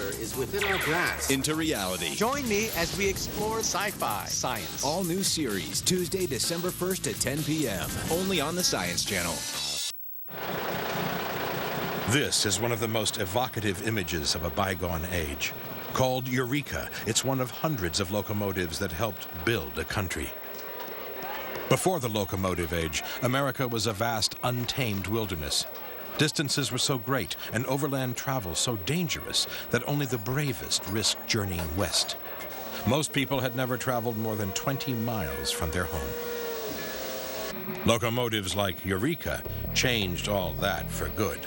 future is within our grasp. Into reality. Join me as we explore sci-fi, science. All new series, Tuesday, December 1st at 10 p.m. Only on the Science Channel. This is one of the most evocative images of a bygone age. Called Eureka, it's one of hundreds of locomotives that helped build a country. Before the locomotive age, America was a vast, untamed wilderness. Distances were so great and overland travel so dangerous that only the bravest risked journeying west. Most people had never traveled more than 20 miles from their home. Locomotives like Eureka changed all that for good.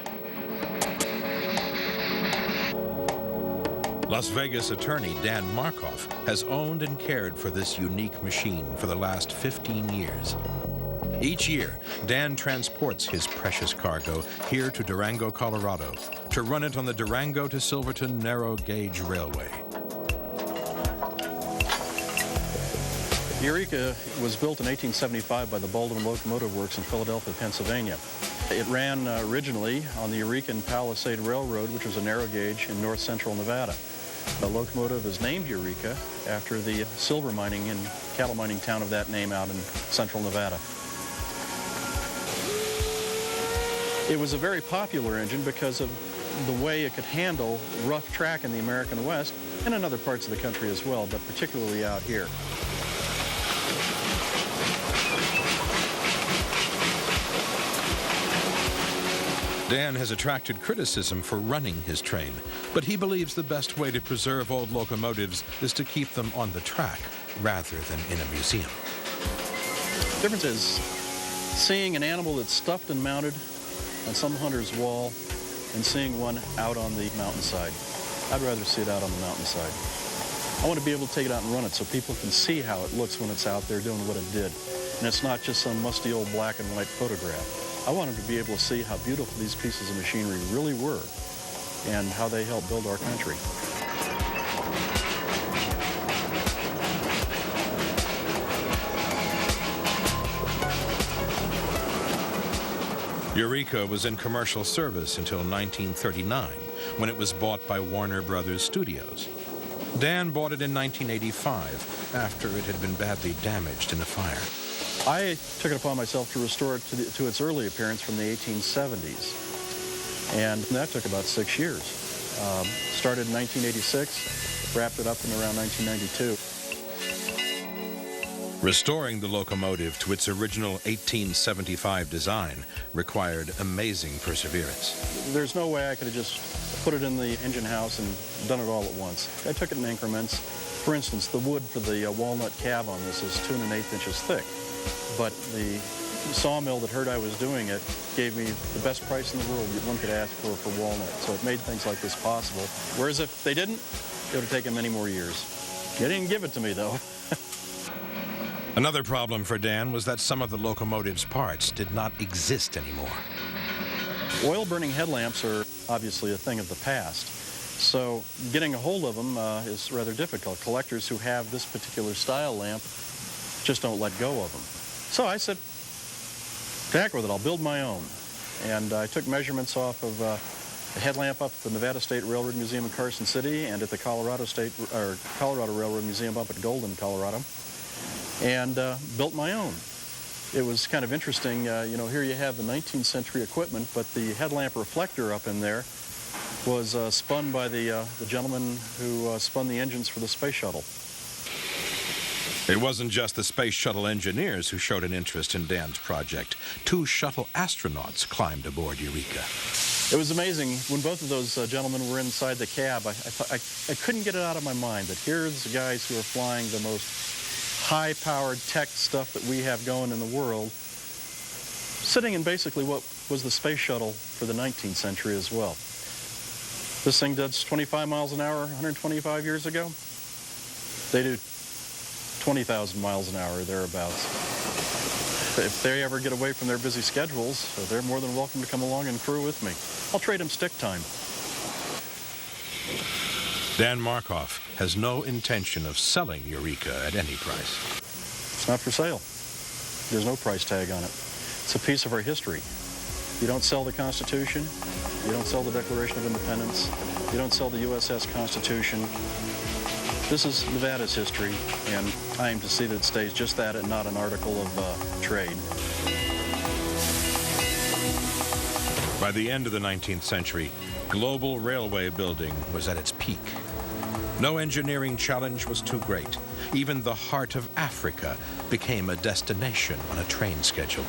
Las Vegas attorney Dan Markoff has owned and cared for this unique machine for the last 15 years. Each year, Dan transports his precious cargo here to Durango, Colorado, to run it on the Durango to Silverton narrow gauge railway. Eureka was built in 1875 by the Baldwin Locomotive Works in Philadelphia, Pennsylvania. It ran originally on the Eureka and Palisade Railroad, which was a narrow gauge in north central Nevada. The locomotive is named Eureka after the silver mining and cattle mining town of that name out in central Nevada. It was a very popular engine because of the way it could handle rough track in the American West and in other parts of the country as well, but particularly out here. Dan has attracted criticism for running his train, but he believes the best way to preserve old locomotives is to keep them on the track rather than in a museum. The difference is seeing an animal that's stuffed and mounted on some hunter's wall and seeing one out on the mountainside. I'd rather see it out on the mountainside. I want to be able to take it out and run it so people can see how it looks when it's out there doing what it did. And it's not just some musty old black and white photograph. I want them to be able to see how beautiful these pieces of machinery really were and how they helped build our country. Eureka was in commercial service until 1939, when it was bought by Warner Brothers Studios. Dan bought it in 1985, after it had been badly damaged in a fire. I took it upon myself to restore it to its early appearance from the 1870s, and that took about 6 years. Started in 1986, wrapped it up in around 1992. Restoring the locomotive to its original 1875 design required amazing perseverance. There's no way I could have just put it in the engine house and done it all at once. I took it in increments. For instance, the wood for the walnut cab on this is 2 1/8 inches thick. But the sawmill that heard I was doing it gave me the best price in the world one could ask for walnut. So it made things like this possible. Whereas if they didn't, it would have taken many more years. They didn't give it to me, though. Another problem for Dan was that some of the locomotive's parts did not exist anymore. Oil-burning headlamps are obviously a thing of the past. So getting a hold of them is rather difficult. Collectors who have this particular style lamp just don't let go of them. So I said, to heck with it, I'll build my own. And I took measurements off of a headlamp up at the Nevada State Railroad Museum in Carson City and at the Colorado Railroad Museum up at Golden, Colorado, and built my own. It was kind of interesting, you know, here you have the 19th century equipment, but the headlamp reflector up in there was spun by the gentleman who spun the engines for the space shuttle. It wasn't just the space shuttle engineers who showed an interest in Dan's project. 2 shuttle astronauts climbed aboard Eureka. It was amazing. When both of those gentlemen were inside the cab, I couldn't get it out of my mind that here's the guys who are flying the most high-powered tech stuff that we have going in the world, sitting in basically what was the space shuttle for the 19th century as well. This thing does 25 miles an hour 125 years ago. They do 20,000 miles an hour, thereabouts. If they ever get away from their busy schedules, they're more than welcome to come along and crew with me. I'll trade them stick time. Dan Markoff has no intention of selling Eureka at any price. It's not for sale. There's no price tag on it. It's a piece of our history. You don't sell the Constitution, You don't sell the Declaration of Independence. You don't sell the USS Constitution. This is Nevada's history, and I aim to see that it stays just that and not an article of trade. By the end of the 19th century, global railway building was at its peak. No engineering challenge was too great. Even the heart of Africa became a destination on a train schedule.